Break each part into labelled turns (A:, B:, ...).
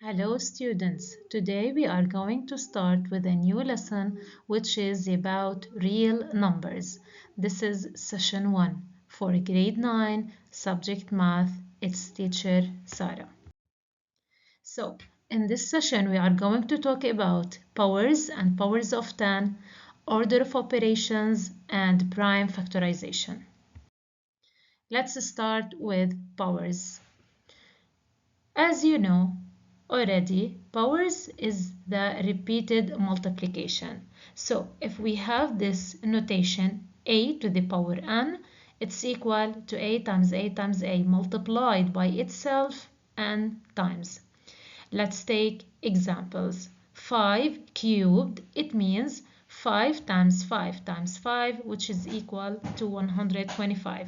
A: Hello students, today we are going to start with a new lesson which is about real numbers. This is session 1 for grade 9 subject math. It's teacher Sarah. So in this session we are going to talk about powers and powers of 10, order of operations and prime factorization. Let's start with powers. As you know already, powers is the repeated multiplication. So if we have this notation a to the power n, it's equal to a times a times a multiplied by itself n times. Let's take examples. 5 cubed, it means 5 times 5 times 5, which is equal to 125.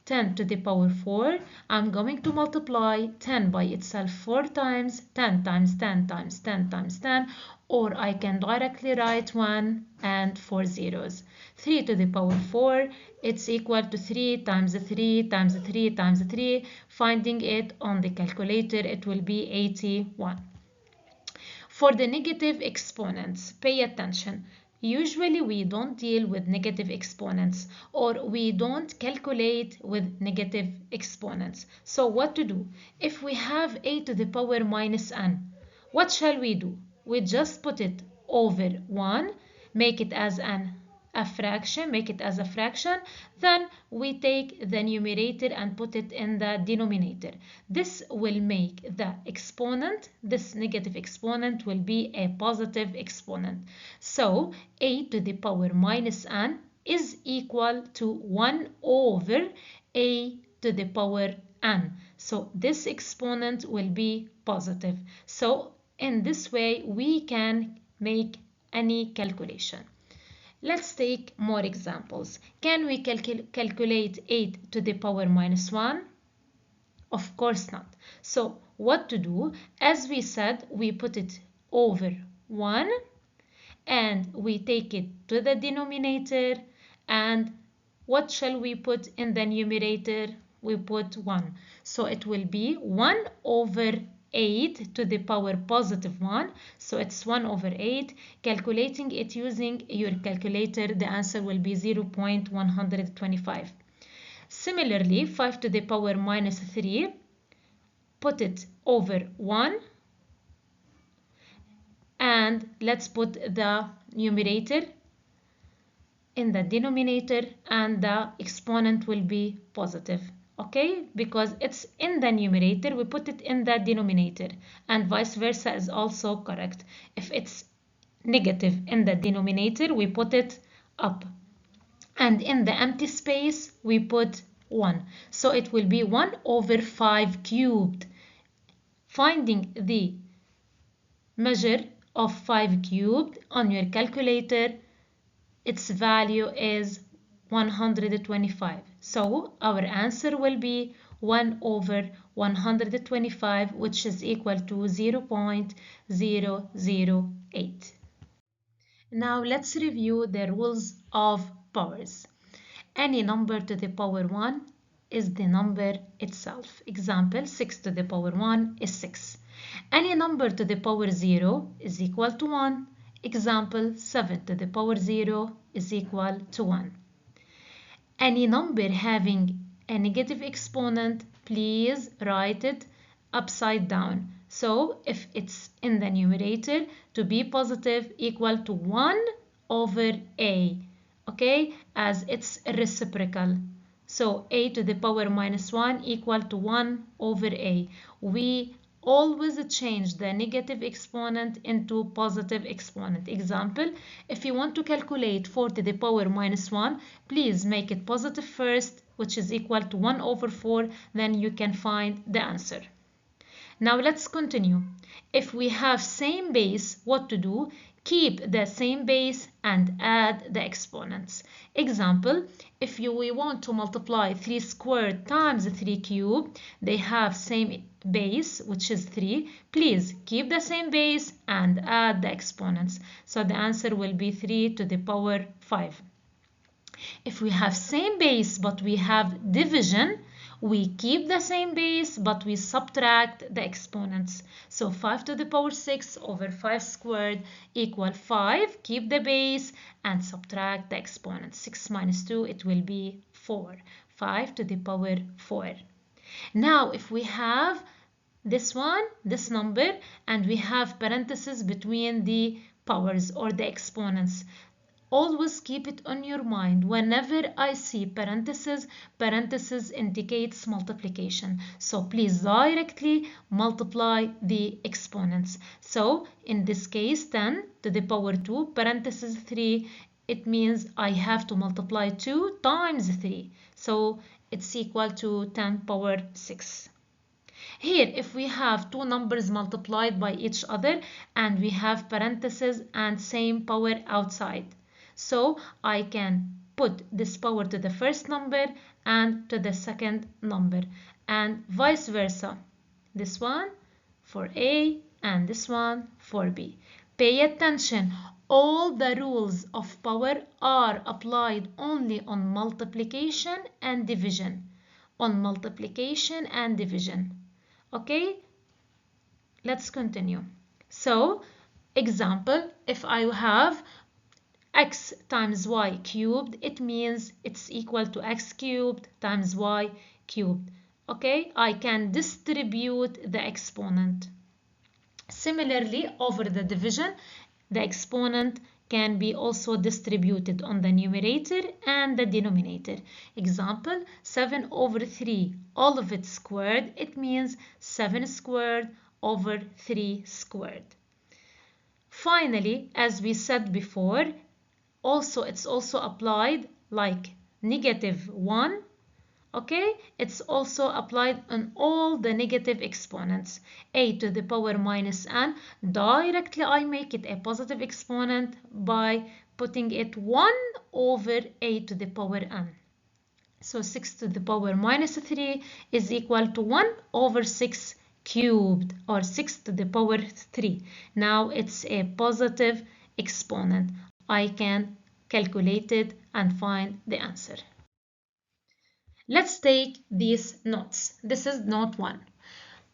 A: 10 to the power 4, I'm going to multiply 10 by itself 4 times, 10 times 10 times 10 times 10, or I can directly write 1 and 4 zeros. 3 to the power 4, it's equal to 3 times 3 times 3 times 3. Finding it on the calculator, it will be 81. For the negative exponents, pay attention. Usually we don't deal with negative exponents or we don't calculate with negative exponents. So what to do? If we have a to the power minus n, what shall we do? We just put it over 1, make it as a fraction, make it as a fraction, then we take the numerator and put it in the denominator. This will make the exponent, this negative exponent will be a positive exponent. So a to the power minus n is equal to 1 over a to the power n. So this exponent will be positive. So in this way we can make any calculation. Let's take more examples. Can we calculate 8 to the power minus 1? Of course not. So what to do? As we said, we put it over 1 and we take it to the denominator, and what shall we put in the numerator? We put 1. So it will be 1 over 8 to the power positive 1. So it's 1 over 8. Calculating it using your calculator, the answer will be 0.125. Similarly, 5 to the power minus 3, put it over 1 and let's put the numerator in the denominator and the exponent will be positive. Okay, because it's in the numerator, we put it in the denominator, and vice versa is also correct. If it's negative in the denominator, we put it up, and in the empty space we put 1. So it will be 1 over 5 cubed. Finding the measure of 5 cubed on your calculator, its value is 125. So our answer will be 1 over 125, which is equal to 0.008. Now let's review the rules of powers. Any number to the power 1 is the number itself. Example, 6 to the power 1 is 6. Any number to the power 0 is equal to 1. Example, 7 to the power 0 is equal to 1. Any number having a negative exponent, please write it upside down. So if it's in the numerator, to be positive, equal to 1 over a, okay, as it's reciprocal. So a to the power minus 1 equal to 1 over a. We always change the negative exponent into positive exponent. Example, if you want to calculate 4 to the power minus 1, please make it positive first, which is equal to 1 over 4, then you can find the answer. Now let's continue. If we have same base, what to do? Keep the same base and add the exponents. Example, if we want to multiply 3 squared times 3 cubed, they have same base, which is 3. Please keep the same base and add the exponents. So the answer will be 3 to the power 5. If we have same base but we have division, We keep the same base, but we subtract the exponents. So 5 to the power 6 over 5 squared equal 5. Keep the base and subtract the exponents. 6 minus 2, it will be 4. 5 to the power 4. Now, if we have this one, this number, and we have parentheses between the powers or the exponents, always keep it on your mind. Whenever I see parentheses, parentheses indicates multiplication. So please directly multiply the exponents. So in this case, 10 to the power 2, parentheses 3, it means I have to multiply 2 times 3. So it's equal to 10 power 6. Here, if we have two numbers multiplied by each other and we have parentheses and same power outside, so I can put this power to the first number and to the second number, and vice versa. This one for A and this one for B. Pay attention. All the rules of power are applied only on multiplication and division. On multiplication and division. Okay, let's continue. So, example, if I have x times y cubed, it means it's equal to x cubed times y cubed. Okay, I can distribute the exponent. Similarly, over the division, the exponent can be also distributed on the numerator and the denominator. Example, 7 over 3, all of it squared, it means 7 squared over 3 squared. Finally, as we said before, it's also applied like -1. Okay, it's also applied on all the negative exponents. A to the power minus n, directly I make it a positive exponent by putting it 1 over a to the power n. So 6 to the power minus 3 is equal to 1 over 6 cubed, or 6 to the power 3. Now it's a positive exponent. I can calculate it and find the answer. Let's take these notes. This is note 1.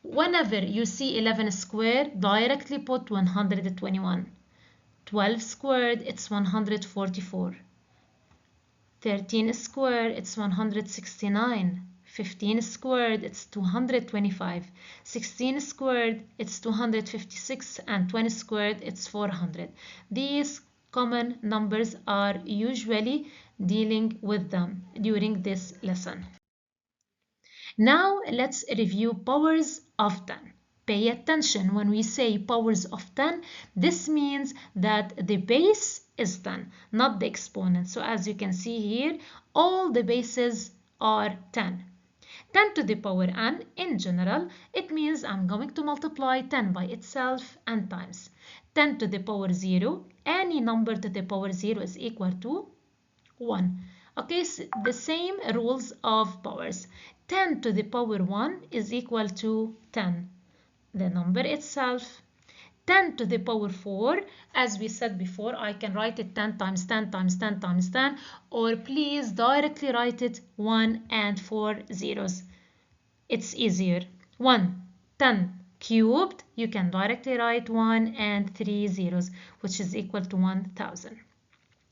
A: Whenever you see 11 squared, directly put 121. 12 squared, it's 144. 13 squared, it's 169. 15 squared, it's 225. 16 squared, it's 256. And 20 squared, it's 400. These common numbers are usually dealing with them during this lesson. Now let's review powers of 10. Pay attention, when we say powers of 10, this means that the base is 10, not the exponent. So as you can see here, all the bases are 10. 10 to the power n, in general, it means I'm going to multiply 10 by itself and times. 10 to the power 0, any number to the power 0 is equal to 1. Okay, so the same rules of powers. 10 to the power 1 is equal to 10, the number itself. 10 to the power 4, as we said before, I can write it 10 times 10 times 10 times 10, or please directly write it 1 and 4 zeros. It's easier. 1, 10 cubed, you can directly write 1 and 3 zeros, which is equal to 1000.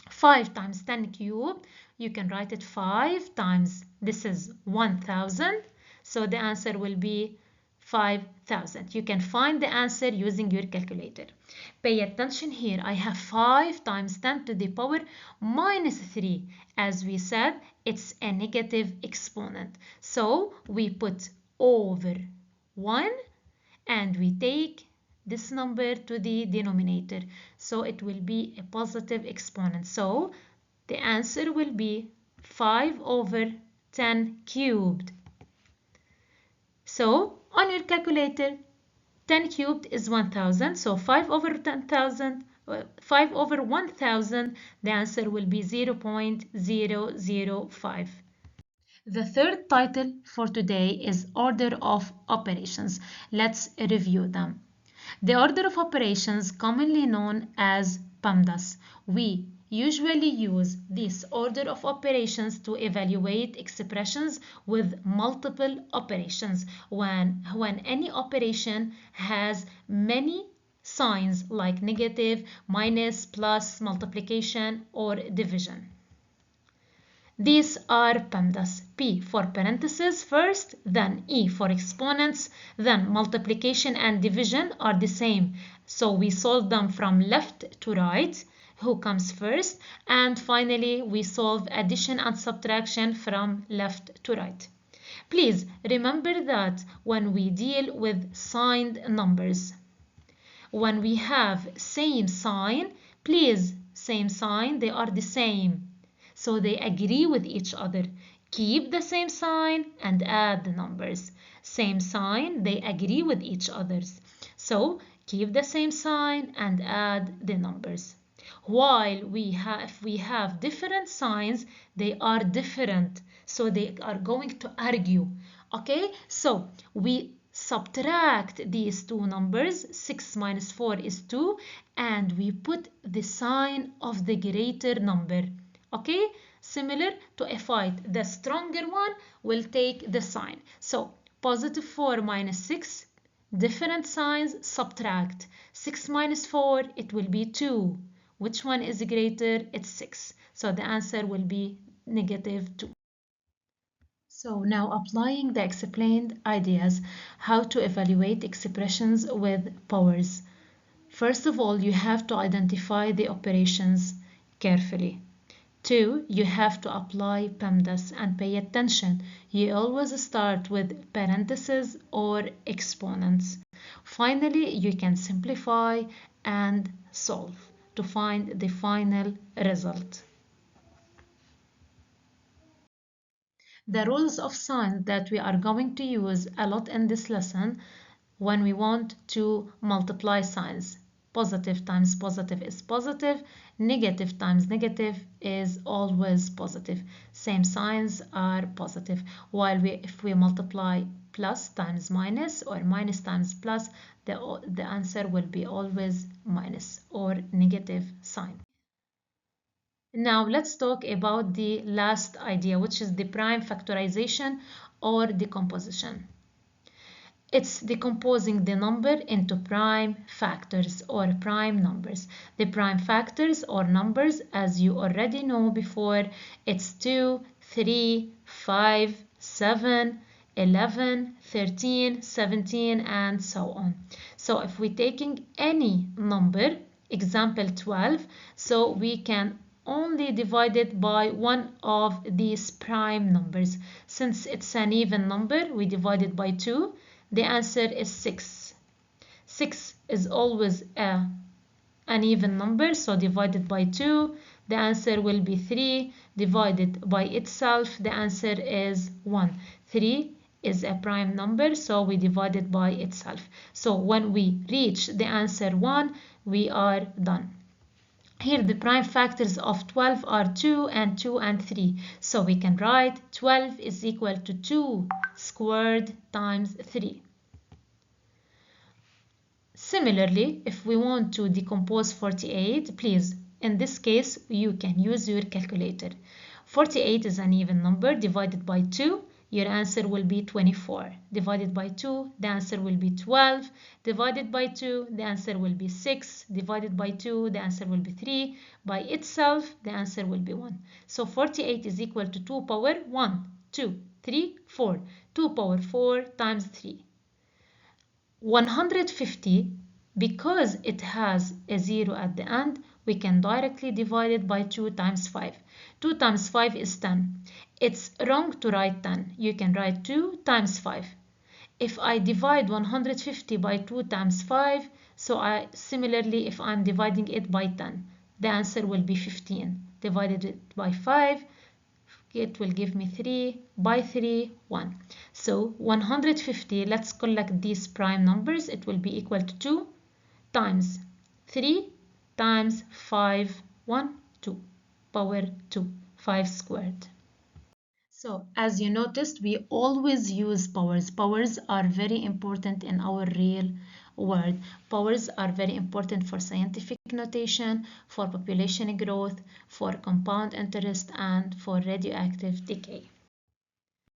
A: 5 times 10 cubed, you can write it 5 times, this is 1000, so the answer will be 5000. You can find the answer using your calculator. Pay attention here, I have 5 times 10 to the power minus 3. As we said, it's a negative exponent. So we put over 1 and we take this number to the denominator. So it will be a positive exponent. So the answer will be 5 over 10 cubed. So on your calculator, 10 cubed is 1000. So 5 over 10,000, 5 over 1000, the answer will be 0.005. The third title for today is Order of Operations. Let's review them. The order of operations, commonly known as PEMDAS. We usually use this order of operations to evaluate expressions with multiple operations when any operation has many signs like negative, minus, plus, multiplication, or division. These are PEMDAS. P for parentheses first, then E for exponents, then multiplication and division are the same. So we solve them from left to right, who comes first, and finally we solve addition and subtraction from left to right. Please remember that when we deal with signed numbers, when we have same sign, please, same sign, they are the same. So they agree with each other. Keep the same sign and add the numbers. Same sign, they agree with each other. So keep the same sign and add the numbers. While if we have different signs, they are different. So they are going to argue. Okay, so we subtract these two numbers. 6 minus 4 is 2, and we put the sign of the greater number. Okay, similar to a fight, the stronger one will take the sign. So positive 4 minus 6, different signs, subtract. 6 minus 4, it will be 2. Which one is greater? It's 6. So the answer will be negative 2. So now applying the explained ideas, how to evaluate expressions with powers. First of all, you have to identify the operations carefully. 2. You have to apply PEMDAS and pay attention. You always start with parentheses or exponents. Finally, you can simplify and solve to find the final result. The rules of sign that we are going to use a lot in this lesson when we want to multiply signs. Positive times positive is positive, negative times negative is always positive. Same signs are positive. While if we multiply plus times minus or minus times plus, the answer will be always minus or negative sign. Now let's talk about the last idea, which is the prime factorization or decomposition. It's decomposing the number into prime factors or prime numbers. The prime factors or numbers, as you already know before, it's 2, 3, 5, 7, 11, 13, 17, and so on. So if we're taking any number, example 12, so we can only divide it by one of these prime numbers. Since it's an even number, we divide it by 2. The answer is 6. 6 is always an even number, so divided by 2, the answer will be 3. Divided by itself, the answer is 1. 3 is a prime number, so we divide it by itself. So when we reach the answer 1, we are done. Here the prime factors of 12 are 2 and 2 and 3. So we can write 12 is equal to 2 squared times 3. Similarly, if we want to decompose 48, please, in this case, you can use your calculator. 48 is an even number divided by 2. Your answer will be 24. Divided by 2, the answer will be 12. Divided by 2, the answer will be 6. Divided by 2, the answer will be 3. By itself, the answer will be 1. So 48 is equal to 2 power 1, 2, 3, 4. 2 power 4 times 3. 150, because it has a 0 at the end, we can directly divide it by 2 times 5. 2 times 5 is 10. It's wrong to write 10. You can write 2 times 5. If I divide 150 by 2 times 5, so similarly, if I'm dividing it by 10, the answer will be 15. Divided it by 5, it will give me 3 by 3, 1. So 150, let's collect these prime numbers. It will be equal to 2 times 3 times 5, 1, 2, power 2, 5 squared. So as you noticed, we always use powers. Powers are very important in our real word. Powers are very important for scientific notation, for population growth, for compound interest, and for radioactive decay.